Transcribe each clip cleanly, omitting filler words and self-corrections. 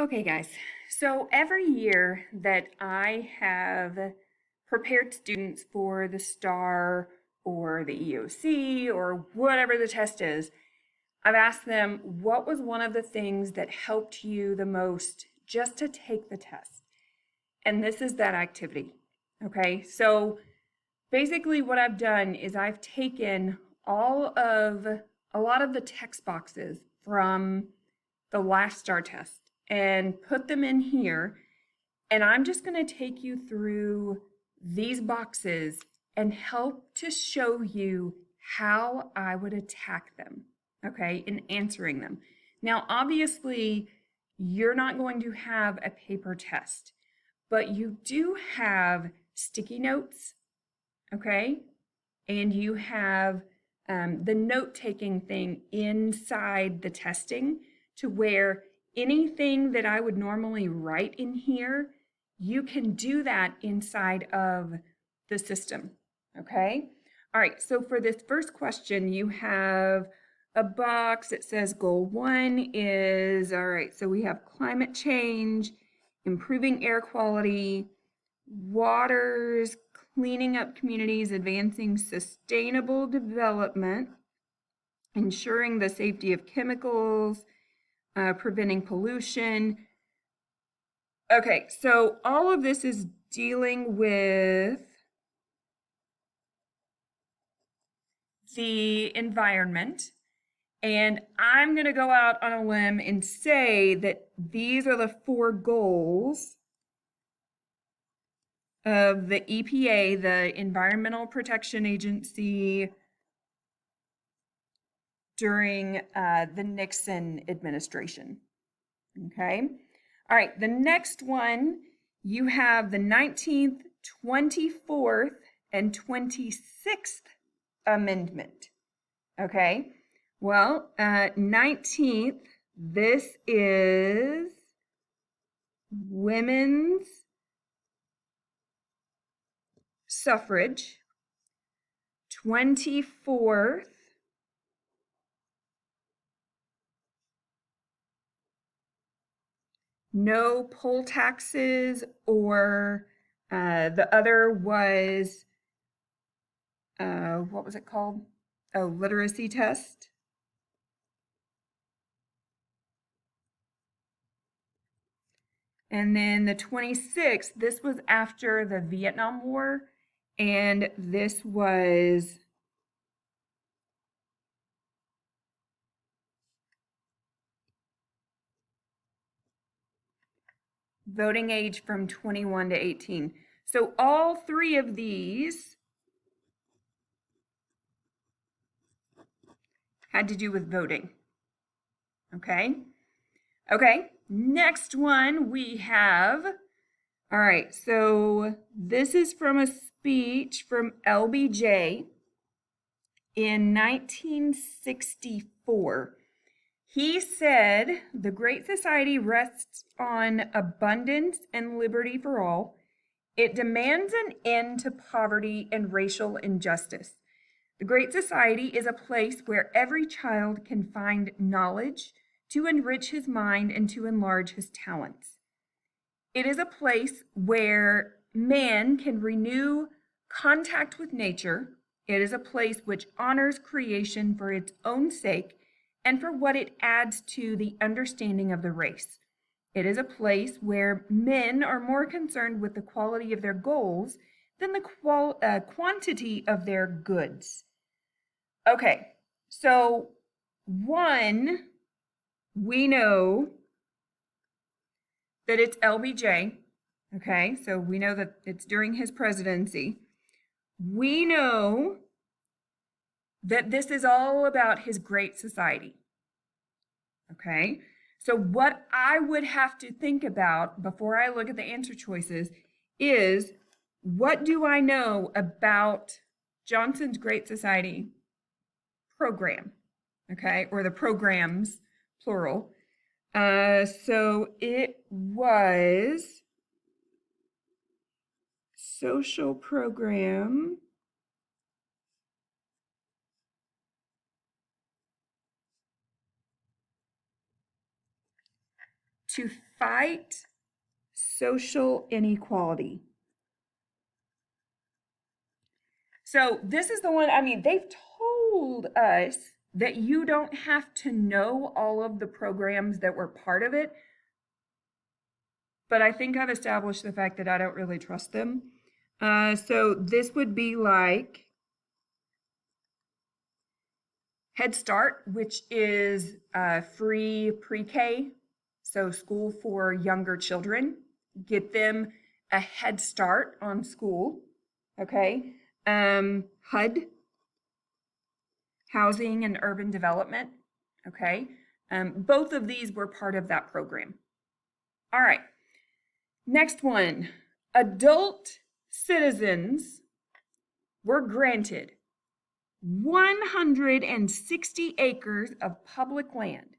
Okay, guys. So every year that I have prepared students for the STAAR or the EOC or whatever the test is, I've asked them, what was one of the things that helped you the most just to take the test? And this is that activity. Okay, so basically what I've done is I've taken a lot of the text boxes from the last STAAR test and put them in here. And I'm just going to take you through these boxes and help to show you how I would attack them, okay, in answering them. Now, obviously, you're not going to have a paper test, but you do have sticky notes, okay, and you have the note-taking thing inside the testing to where anything that I would normally write in here, you can do that inside of the system, okay? All right, so for this first question, you have a box that says goal 1 is, all right, so we have climate change, improving air quality, waters, cleaning up communities, advancing sustainable development, ensuring the safety of chemicals, preventing pollution. Okay, so all of this is dealing with the environment. And I'm going to go out on a limb and say that these are the 4 goals of the EPA, the Environmental Protection Agency, during the Nixon administration. Okay. All right. The next one, you have the 19th, 24th, and 26th Amendment. Okay. Well, 19th, this is women's suffrage. 24th, no poll taxes, or the other was, what was it called? Oh, literacy test. And then the 26th, this was after the Vietnam War, and this was voting age from 21 to 18. So all 3 of these had to do with voting. Okay. Okay. Next one we have, all right, so this is from a speech from LBJ in 1964. He said, "The Great Society rests on abundance and liberty for all. It demands an end to poverty and racial injustice. The Great Society is a place where every child can find knowledge to enrich his mind and to enlarge his talents. It is a place where man can renew contact with nature. It is a place which honors creation for its own sake and for what it adds to the understanding of the race. It is a place where men are more concerned with the quality of their goals than the quantity of their goods." Okay, so 1, we know that it's LBJ. Okay, so we know that it's during his presidency. We know that this is all about his Great Society. Okay, so what I would have to think about before I look at the answer choices is, what do I know about Johnson's Great Society program? Okay, or the programs, plural. So it was social program to fight social inequality. So this is the one, I mean, they've told us that you don't have to know all of the programs that were part of it, but I think I've established the fact that I don't really trust them. So this would be like Head Start, which is free pre-K, so school for younger children. Get them a head start on school, okay? HUD, Housing and Urban Development, okay? Both of these were part of that program. All right, next one. Adult citizens were granted 160 acres of public land.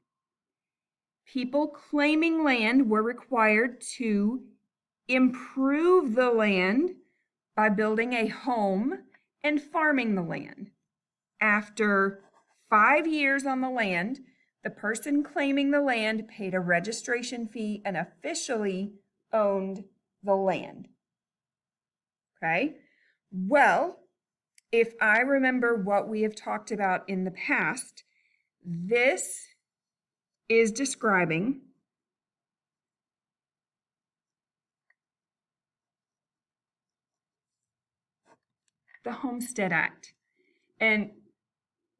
People claiming land were required to improve the land by building a home and farming the land. After 5 years on the land, the person claiming the land paid a registration fee and officially owned the land. Okay? Well, if I remember what we have talked about in the past, this is describing the Homestead Act. And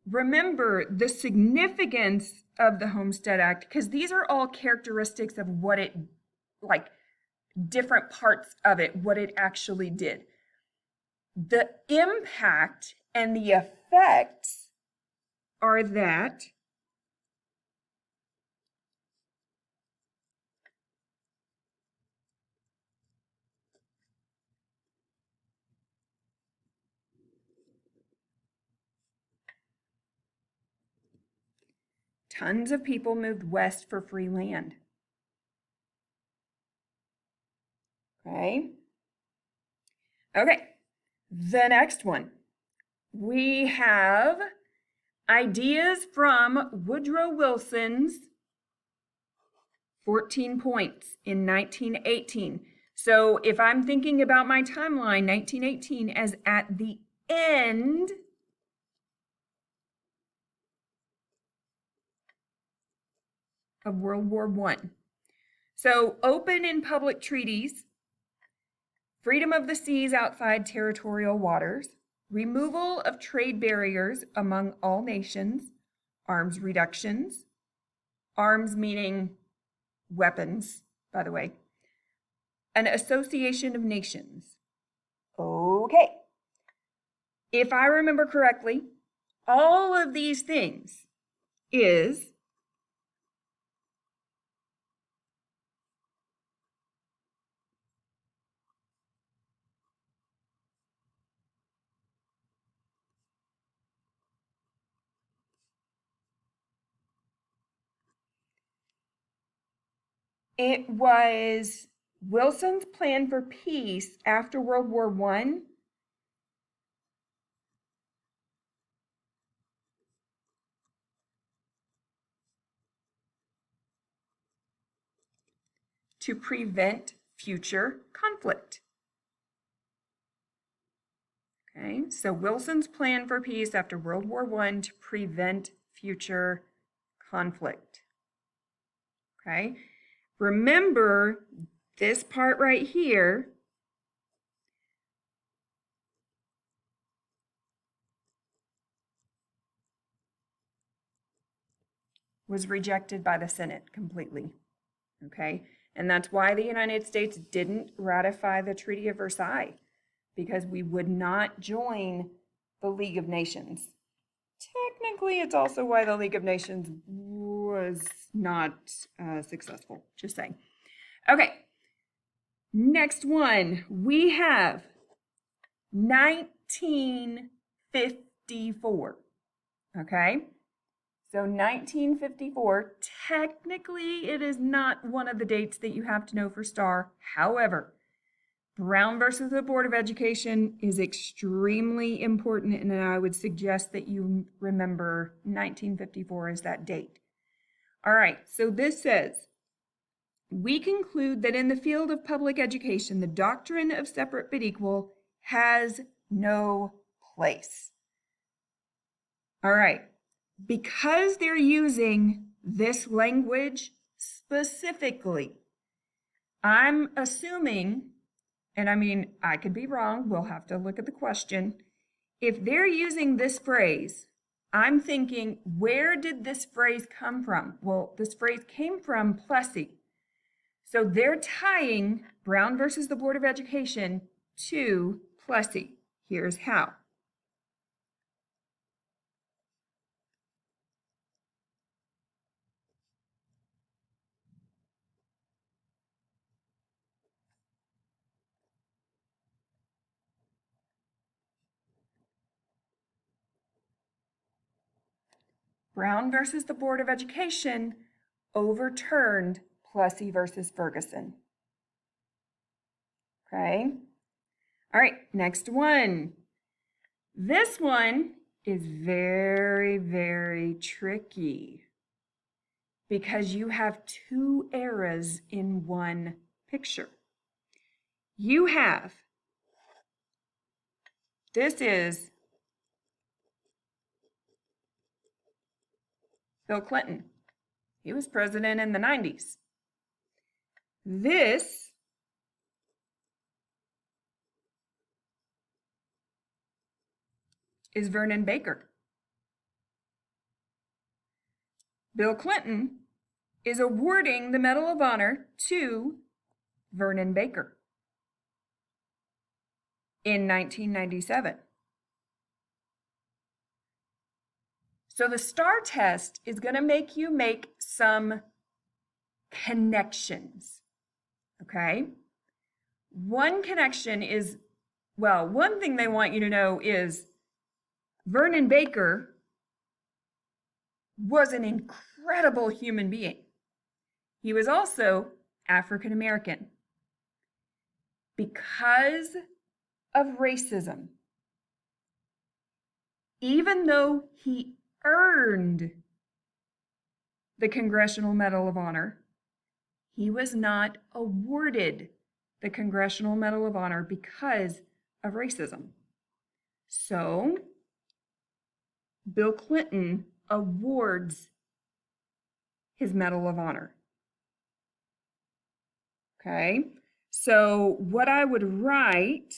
remember the significance of the Homestead Act, because these are all characteristics of what it, like different parts of it, what it actually did. The impact and the effects are that tons of people moved west for free land. Okay. Okay. The next one. We have ideas from Woodrow Wilson's 14 points in 1918. So if I'm thinking about my timeline, 1918 as at the end of World War I. So open and public treaties, freedom of the seas outside territorial waters, removal of trade barriers among all nations, arms reductions, arms meaning weapons, by the way, an association of nations. Okay. If I remember correctly, all of these things is it was Wilson's plan for peace after World War I to prevent future conflict. Okay, so Wilson's plan for peace after World War I to prevent future conflict. Okay, remember this part right here was rejected by the Senate completely. Okay, and that's why the United States didn't ratify the Treaty of Versailles, because we would not join the League of Nations. Technically, it's also why the League of Nations was not successful, just saying. Okay, next one, we have 1954, okay? So 1954, technically it is not one of the dates that you have to know for STAAR. However, Brown versus the Board of Education is extremely important, and I would suggest that you remember 1954 as that date. All right, so this says, we conclude that in the field of public education, the doctrine of separate but equal has no place. All right, because they're using this language specifically, I'm assuming, and I mean, I could be wrong, we'll have to look at the question. If they're using this phrase, I'm thinking, where did this phrase come from? Well, this phrase came from Plessy. So they're tying Brown versus the Board of Education to Plessy. Here's how. Brown versus the Board of Education overturned Plessy versus Ferguson. Okay. All right, next one. This one is very, very tricky because you have two eras in one picture. You have, this is Bill Clinton. He was president in the 90s. This is Vernon Baker. Bill Clinton is awarding the Medal of Honor to Vernon Baker in 1997. So the STAAR test is going to make you make some connections, okay? One connection is, well, one thing they want you to know is Vernon Baker was an incredible human being. He was also African American. Because of racism, even though he earned the Congressional Medal of Honor, he was not awarded the Congressional Medal of Honor because of racism. So, Bill Clinton awards his Medal of Honor. Okay, so what I would write,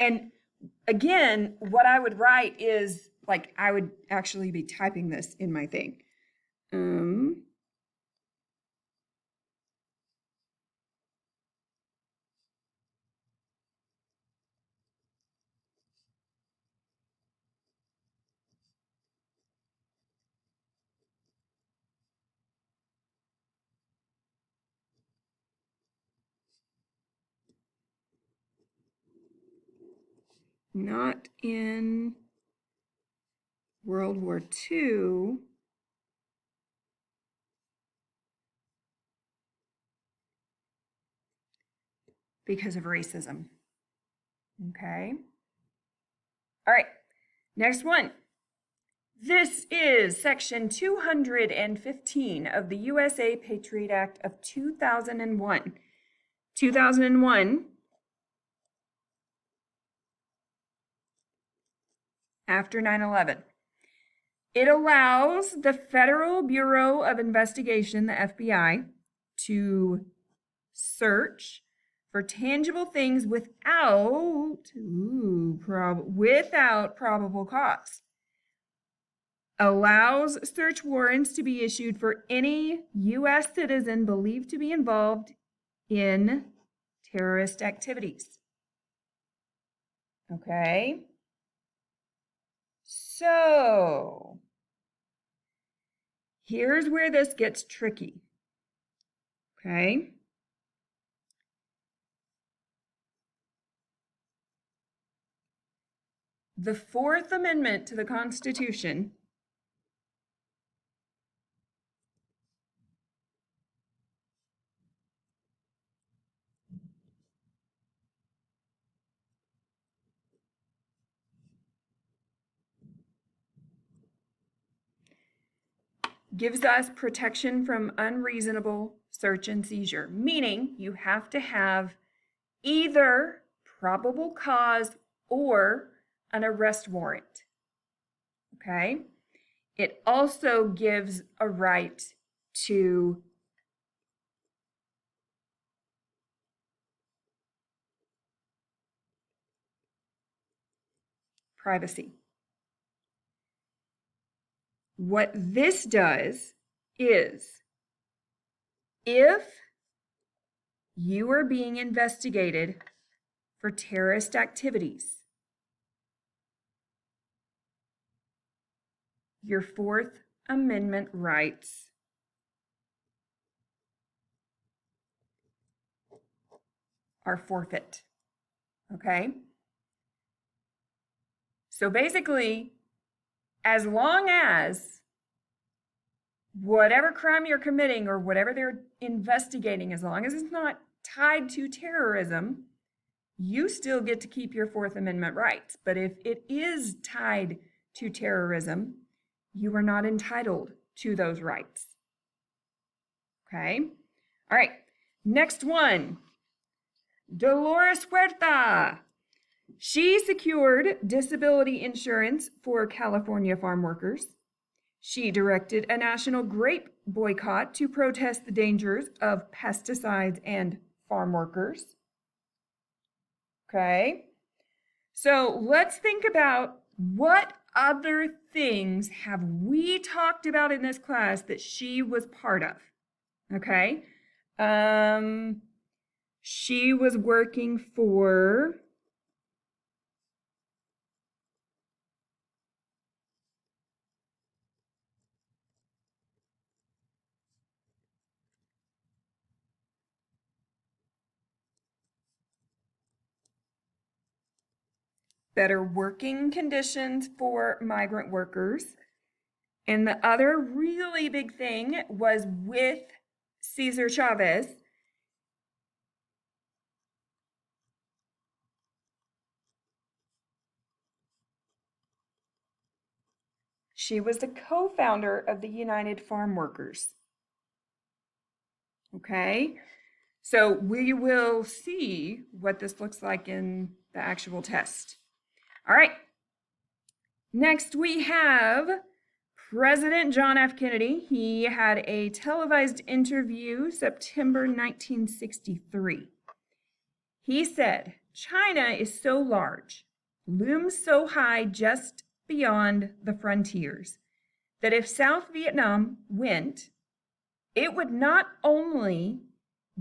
and again, what I would write is, like, I would actually be typing this in my thing. Not in World War II, because of racism. Okay. All right, next one. This is section 215 of the USA Patriot Act of 2001. 2001, after 9/11. It allows the Federal Bureau of Investigation, the FBI, to search for tangible things without probable cause. Allows search warrants to be issued for any U.S. citizen believed to be involved in terrorist activities. Okay? So, here's where this gets tricky. Okay? The Fourth Amendment to the Constitution gives us protection from unreasonable search and seizure, meaning you have to have either probable cause or an arrest warrant. Okay? It also gives a right to privacy. What this does is, if you are being investigated for terrorist activities, your Fourth Amendment rights are forfeit. Okay? So basically, as long as whatever crime you're committing or whatever they're investigating, as long as it's not tied to terrorism, you still get to keep your Fourth Amendment rights. But if it is tied to terrorism, you are not entitled to those rights. Okay? All right. Next one. Dolores Huerta. She secured disability insurance for California farm workers. She directed a national grape boycott to protest the dangers of pesticides and farm workers. Okay, so let's think about what other things have we talked about in this class that she was part of. Okay, she was working for better working conditions for migrant workers. And the other really big thing was with Cesar Chavez. She was the co-founder of the United Farm Workers. Okay, so we will see what this looks like in the actual test. All right, next we have President John F. Kennedy. He had a televised interview September 1963. He said, "China is so large, looms so high just beyond the frontiers, that if South Vietnam went, it would not only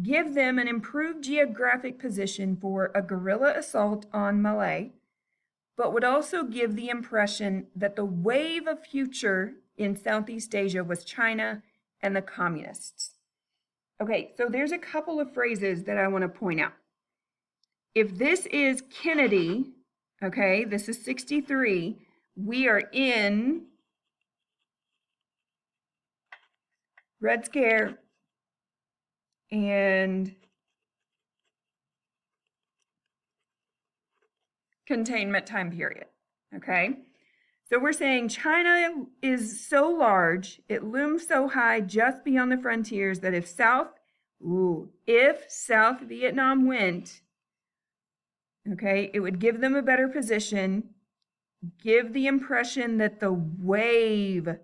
give them an improved geographic position for a guerrilla assault on Malay, but would also give the impression that the wave of future in Southeast Asia was China and the communists." Okay, so there's a couple of phrases that I want to point out. If this is Kennedy, okay, this is 63, we are in Red Scare and containment time period, okay? So we're saying China is so large, it looms so high just beyond the frontiers that if South Vietnam went, okay, it would give them a better position, give the impression that the wave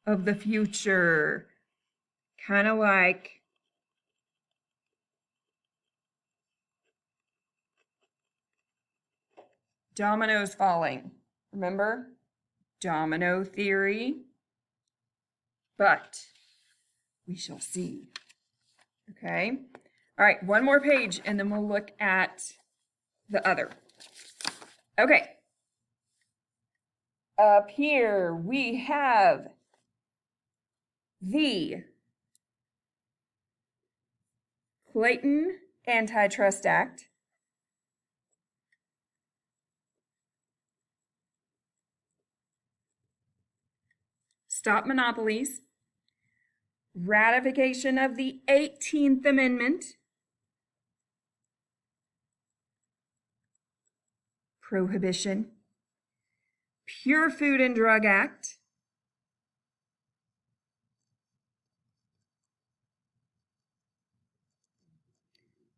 of the future, kind of like dominoes falling. Remember? Domino theory. But we shall see. Okay? All right, one more page and then we'll look at the other. Okay. Up here we have the Clayton Antitrust Act, Stop Monopolies, ratification of the 18th Amendment, Prohibition, Pure Food and Drug Act,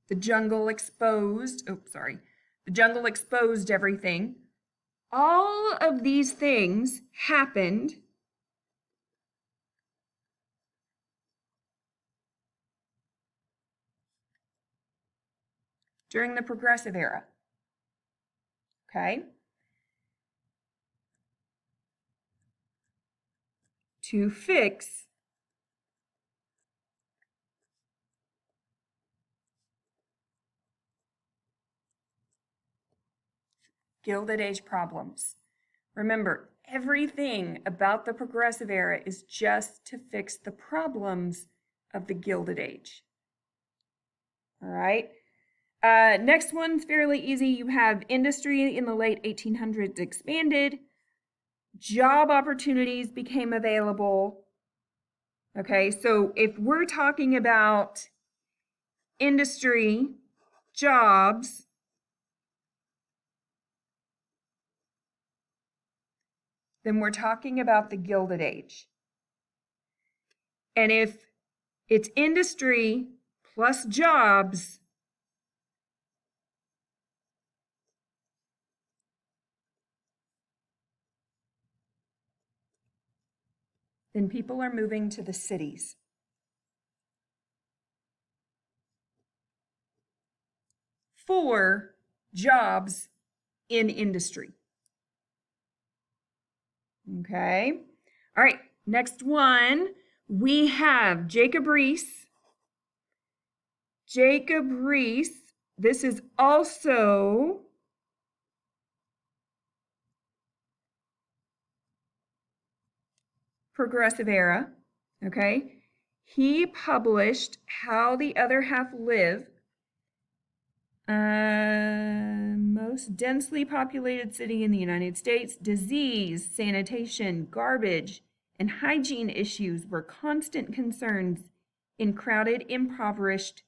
The jungle exposed, oh, sorry, the jungle exposed everything. All of these things happened during the Progressive Era. Okay? To fix Gilded Age problems. Remember, everything about the Progressive Era is just to fix the problems of the Gilded Age. All right? Next one's fairly easy. You have industry in the late 1800s expanded. Job opportunities became available. Okay, so if we're talking about industry, jobs, then we're talking about the Gilded Age. And if it's industry plus jobs, then people are moving to the cities. For jobs in industry. Okay. All right. Next one, we have Jacob Riis. Jacob Riis, this is also Progressive Era. Okay. He published How the Other Half Live. Most densely populated city in the United States. Disease, sanitation, garbage, and hygiene issues were constant concerns in crowded, impoverished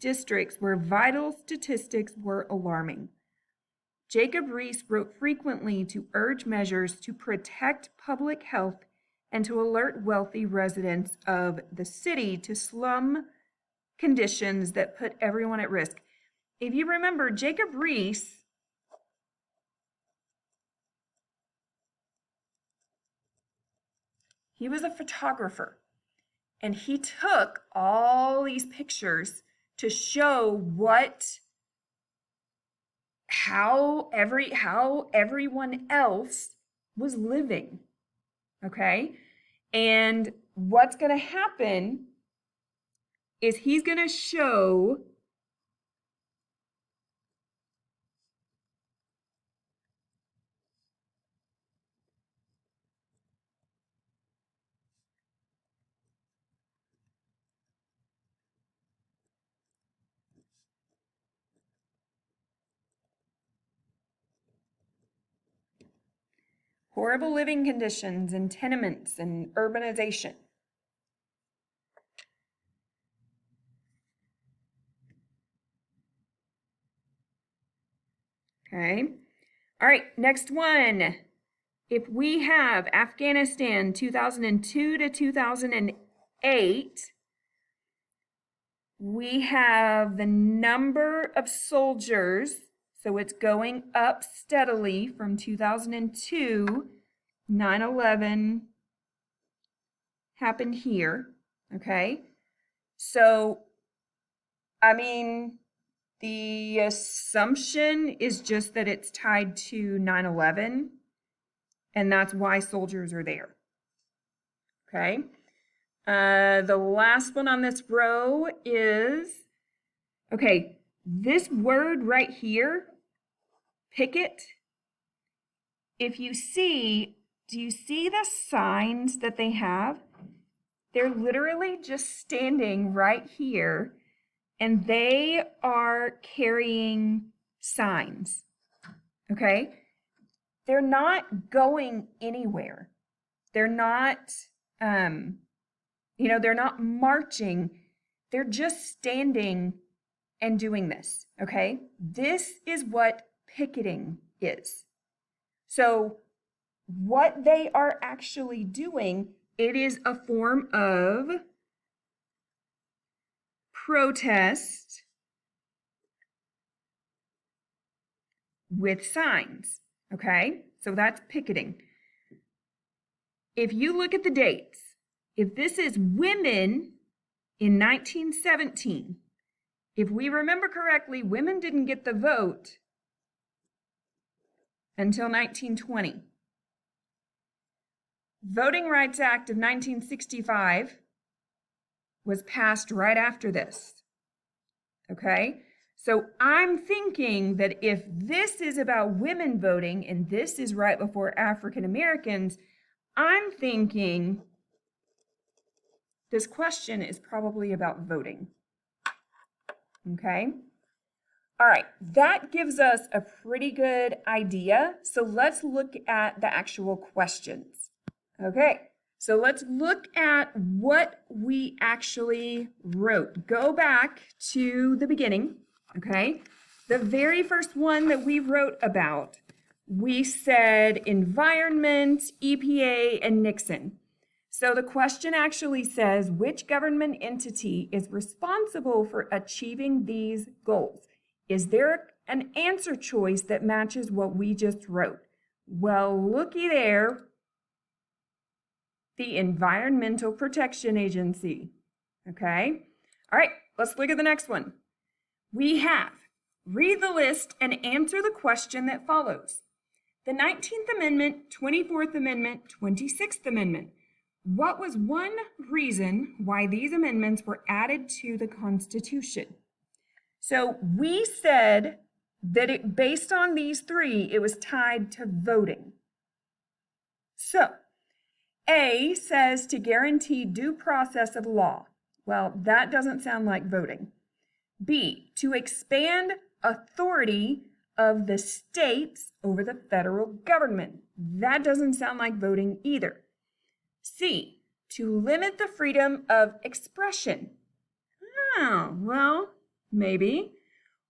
districts where vital statistics were alarming. Jacob Riis wrote frequently to urge measures to protect public health and to alert wealthy residents of the city to slum conditions that put everyone at risk. If you remember, Jacob Riis he was a photographer, and he took all these pictures to show how everyone else was living. Okay? And what's going to happen is he's going to show horrible living conditions and tenements and urbanization. Okay. All right, next one. If we have Afghanistan 2002 to 2008, we have the number of soldiers, so it's going up steadily from 2002. 9/11 happened here, okay? So, I mean, the assumption is just that it's tied to 9/11, and that's why soldiers are there, okay? The last one on this row is, okay, this word right here, picket, if you see, do you see the signs that they have? They're literally just standing right here, and they are carrying signs, okay? They're not going anywhere. They're not, they're not marching. They're just standing and doing this, okay? This is what picketing is. So what they are actually doing, it is a form of protest with signs, okay? So that's picketing. If you look at the dates, if this is women in 1917, if we remember correctly, women didn't get the vote until 1920. Voting Rights Act of 1965 was passed right after this, okay? So I'm thinking that if this is about women voting and this is right before African Americans, I'm thinking this question is probably about voting, okay? All right, that gives us a pretty good idea. So let's look at the actual questions. Okay, so let's look at what we actually wrote. Go back to the beginning, okay? The very first one that we wrote about, we said environment, EPA, and Nixon. So the question actually says, which government entity is responsible for achieving these goals? Is there an answer choice that matches what we just wrote? Well, looky there. The Environmental Protection Agency. Okay? All right, let's look at the next one. We have, read the list and answer the question that follows. The 19th Amendment, 24th Amendment, 26th Amendment. What was one reason why these amendments were added to the Constitution? So we said that based on these three, it was tied to voting. So A says to guarantee due process of law. Well, that doesn't sound like voting. B, to expand authority of the states over the federal government. That doesn't sound like voting either. C, to limit the freedom of expression. Oh, well, maybe.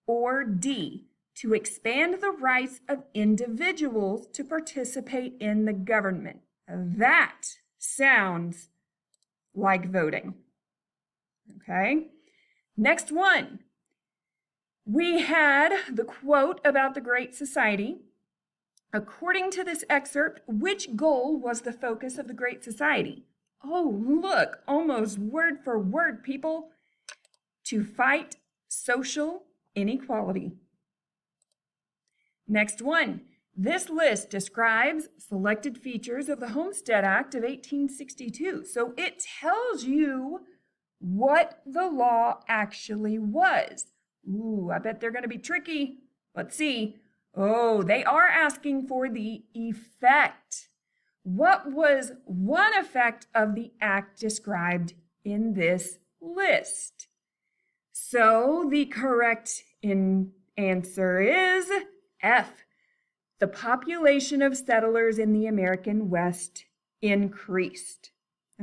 Or D, to expand the rights of individuals to participate in the government. That sounds like voting. Okay, next one. We had the quote about the Great Society. According to this excerpt, which goal was the focus of the Great Society? Oh, look, almost word for word, people. To fight social inequality. Next one. This list describes selected features of the Homestead Act of 1862. So it tells you what the law actually was. Ooh, I bet they're going to be tricky. Let's see. Oh, they are asking for the effect. What was one effect of the act described in this list? So the correct answer is F. The population of settlers in the American West increased.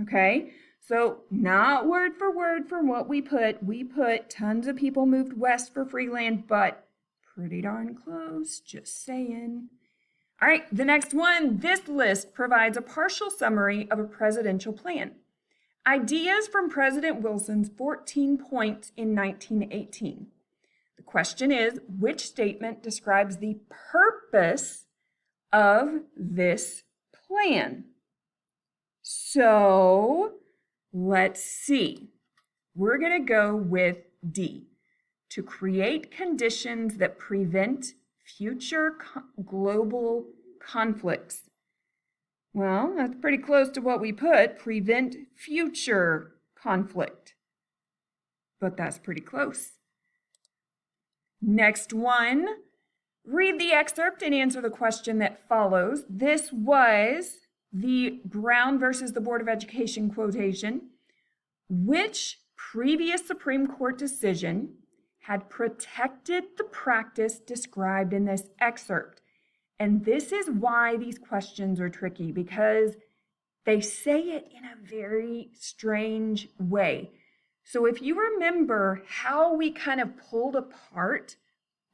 Okay, so not word for word from what we put. We put tons of people moved west for free land, but pretty darn close, just saying. All right, the next one. This list provides a partial summary of a presidential plan. Ideas from President Wilson's 14 points in 1918. The question is, which statement describes the purpose of this plan? So let's see. We're going to go with D. To create conditions that prevent future global conflicts. Well, that's pretty close to what we put, prevent future conflict. But that's pretty close. Next one, read the excerpt and answer the question that follows. This was the Brown versus the Board of Education quotation. Which previous Supreme Court decision had protected the practice described in this excerpt? And this is why these questions are tricky, because they say it in a very strange way. So if you remember how we kind of pulled apart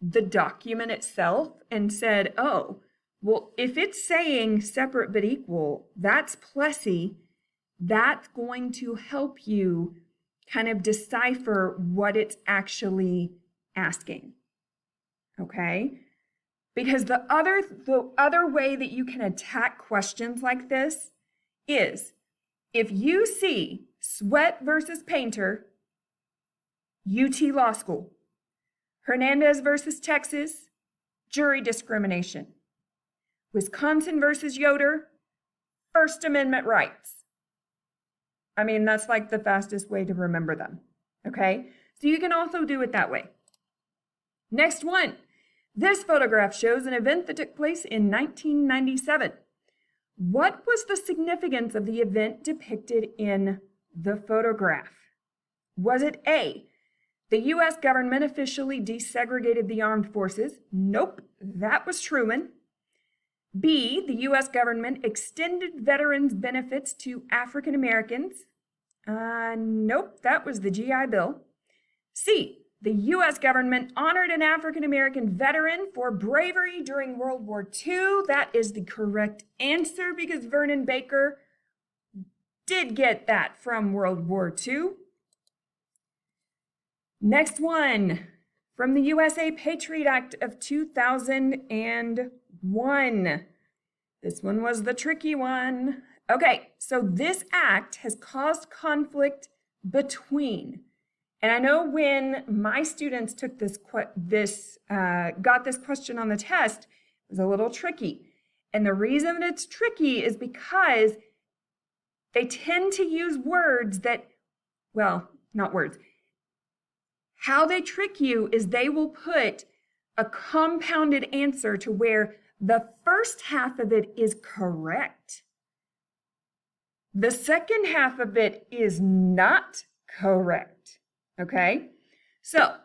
the document itself and said, oh, well, if it's saying separate but equal, that's Plessy, that's going to help you kind of decipher what it's actually asking. Okay? Because the other way that you can attack questions like this is if you see Sweat versus Painter, UT Law School, Hernandez versus Texas, jury discrimination, Wisconsin versus Yoder, First Amendment rights. I mean, that's like the fastest way to remember them, okay? So you can also do it that way. Next one. This photograph shows an event that took place in 1997. What was the significance of the event depicted in the photograph? Was it A, the U.S. government officially desegregated the armed forces? Nope, that was Truman. B, the U.S. government extended veterans' benefits to African Americans? Nope, that was the GI Bill. C, the U.S. government honored an African American veteran for bravery during World War II. That is the correct answer because Vernon Baker did get that from World War II. Next one, from the USA Patriot Act of 2001. This one was the tricky one. Okay, so this act has caused conflict between, and I know when my students took got this question on the test, it was a little tricky. And the reason that it's tricky is because they tend to use words that, well, not words. How they trick you is they will put a compounded answer to where the first half of it is correct. The second half of it is not correct. Okay? So,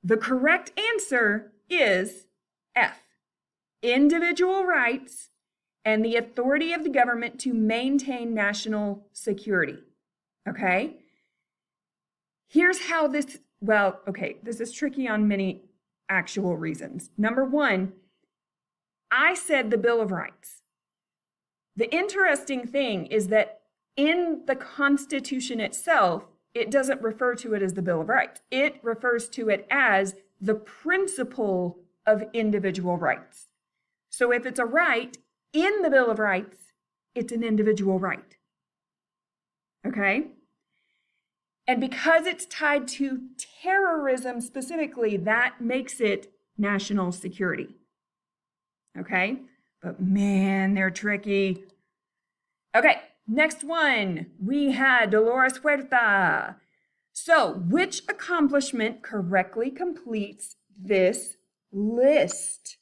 the correct answer is F. Individual rights and the authority of the government to maintain national security. Okay? Here's how this, well, okay, this is tricky on many actual reasons. Number one, I said the Bill of Rights. The interesting thing is that in the Constitution itself, it doesn't refer to it as the Bill of Rights. It refers to it as the principle of individual rights. So if it's a right in the Bill of Rights, it's an individual right. Okay? And because it's tied to terrorism specifically, that makes it national security. Okay? But man, they're tricky. Okay, next one. We had Dolores Huerta. So, which accomplishment correctly completes this list?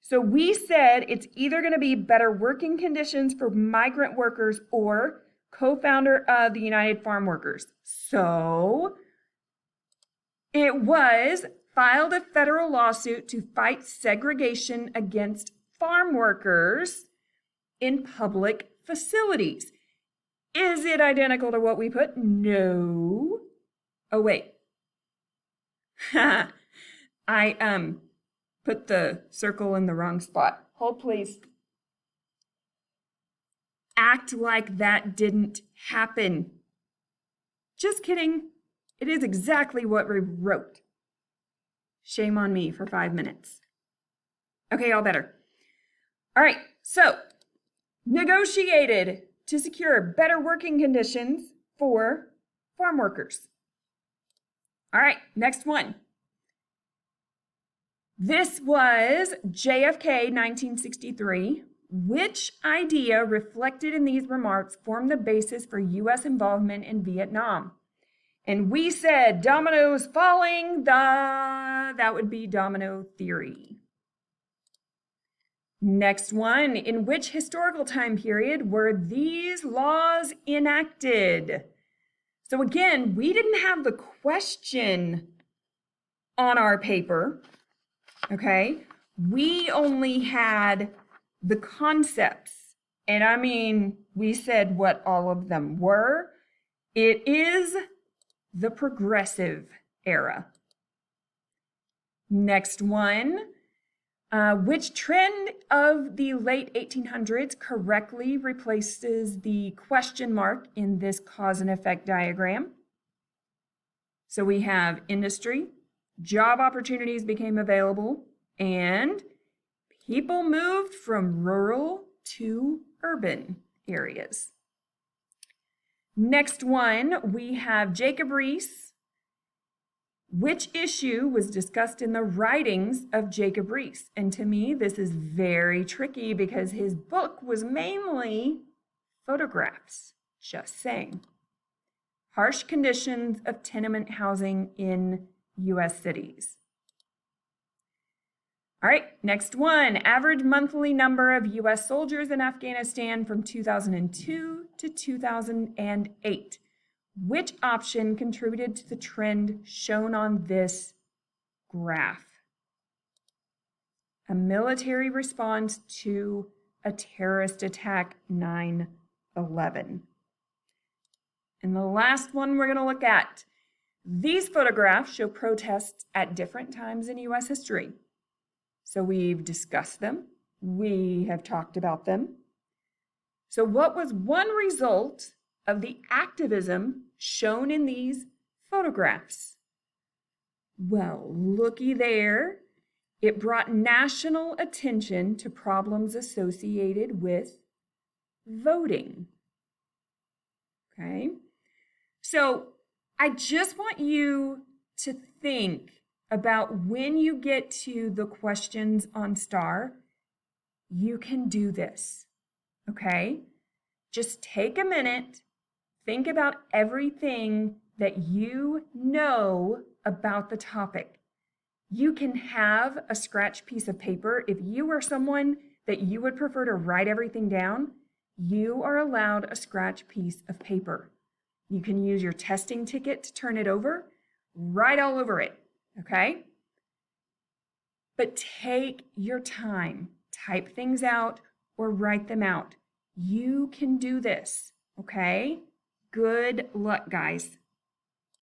So we said it's either going to be better working conditions for migrant workers or co-founder of the United Farm Workers. So it was filed a federal lawsuit to fight segregation against farm workers in public facilities. Is it identical to what we put? No. Oh, wait. I put the circle in the wrong spot. Hold, please. Act like that didn't happen. Just kidding. It is exactly what we wrote. Shame on me for 5 minutes. Okay, all better. All right, so negotiated to secure better working conditions for farm workers. All right, next one. This was JFK 1963. Which idea reflected in these remarks formed the basis for U.S. involvement in Vietnam? And we said dominoes falling, that would be domino theory. Next one, in which historical time period were these laws enacted? So again, we didn't have the question on our paper, okay? We only had the concepts. And I mean, we said what all of them were. It is the progressive era. Next one. Which trend of the late 1800s correctly replaces the question mark in this cause and effect diagram? So we have industry, job opportunities became available, and People moved from rural to urban areas. Next one, we have Jacob Riis. Which issue was discussed in the writings of Jacob Riis? And to me, this is very tricky because his book was mainly photographs. Just saying. Harsh conditions of tenement housing in U.S. cities. All right, next one. Average monthly number of U.S. soldiers in Afghanistan from 2002 to 2008. Which option contributed to the trend shown on this graph? A military response to a terrorist attack, 9/11. And the last one we're going to look at. These photographs show protests at different times in U.S. history. So we've discussed them. We have talked about them. So what was one result of the activism shown in these photographs? Well, looky there. It brought national attention to problems associated with voting. Okay? So I just want you to think about when you get to the questions on STAAR, you can do this, okay? Just take a minute, think about everything that you know about the topic. You can have a scratch piece of paper. If you are someone that you would prefer to write everything down, you are allowed a scratch piece of paper. You can use your testing ticket to turn it over, write all over it, okay? But take your time, type things out or write them out. You can do this, okay? Good luck, guys.